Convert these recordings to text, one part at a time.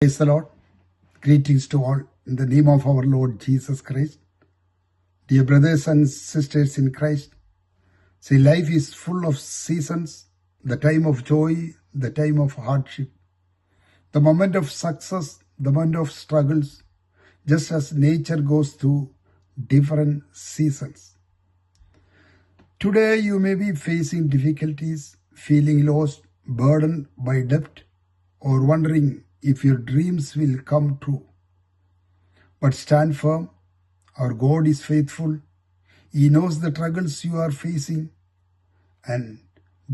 Praise the Lord. Greetings to all in the name of our Lord Jesus Christ. Dear brothers and sisters in Christ, see, life is full of seasons, the time of joy, the time of hardship, the moment of success, the moment of struggles, just as nature goes through different seasons. Today you may be facing difficulties, feeling lost, burdened by debt, or wondering if your dreams will come true. But stand firm. Our God is faithful. He knows the struggles you are facing, and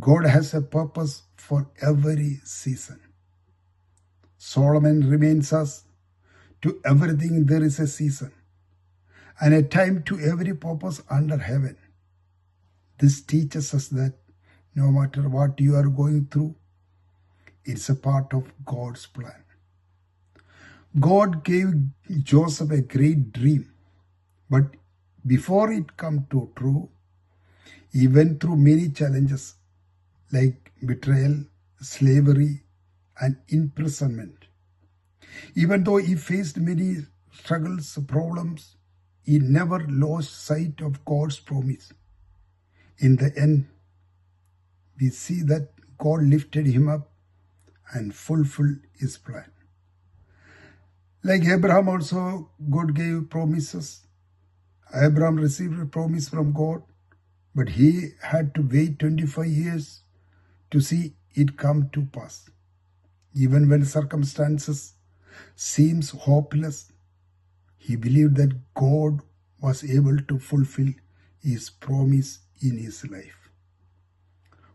God has a purpose for every season. Solomon reminds us, to everything there is a season, and a time to every purpose under heaven. This teaches us that no matter what you are going through, it's a part of God's plan. God gave Joseph a great dream, but before it come to true, he went through many challenges like betrayal, slavery, and imprisonment. Even though he faced many struggles, problems, he never lost sight of God's promise. In the end, we see that God lifted him up and fulfilled his plan. Like Abraham also, God gave promises. Abraham received a promise from God, but he had to wait 25 years to see it come to pass. Even when circumstances seems hopeless, he believed that God was able to fulfill his promise in his life.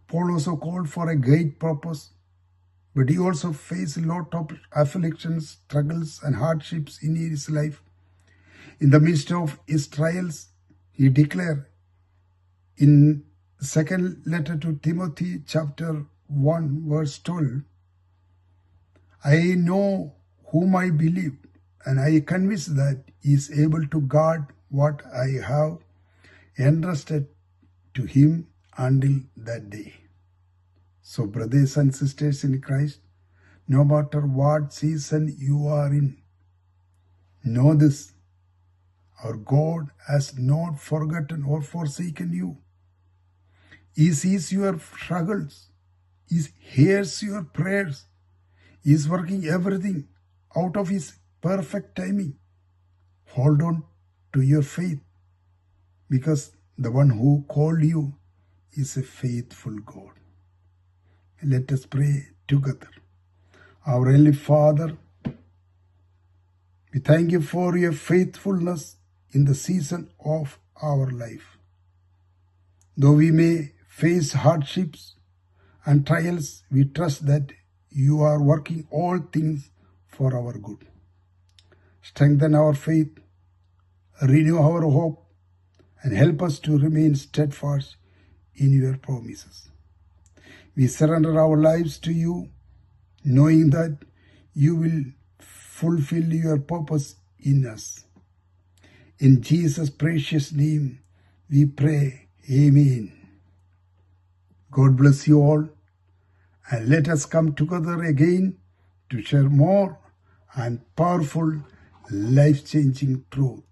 Paul also called for a great purpose, but he also faced a lot of afflictions, struggles, and hardships in his life. In the midst of his trials, he declared in second letter to Timothy, chapter 1, verse 12, I know whom I believe, and I am convinced that he is able to guard what I have entrusted to him until that day. So, brothers and sisters in Christ, no matter what season you are in, know this: our God has not forgotten or forsaken you. He sees your struggles. He hears your prayers. He is working everything out of his perfect timing. Hold on to your faith, because the one who called you is a faithful God. Let us pray together. Our Heavenly Father, we thank you for your faithfulness in the season of our life. Though we may face hardships and trials, we trust that you are working all things for our good. Strengthen our faith, renew our hope, and help us to remain steadfast in your promises. We surrender our lives to you, knowing that you will fulfill your purpose in us. In Jesus' precious name, we pray. Amen. God bless you all, and let us come together again to share more and powerful, life-changing truth.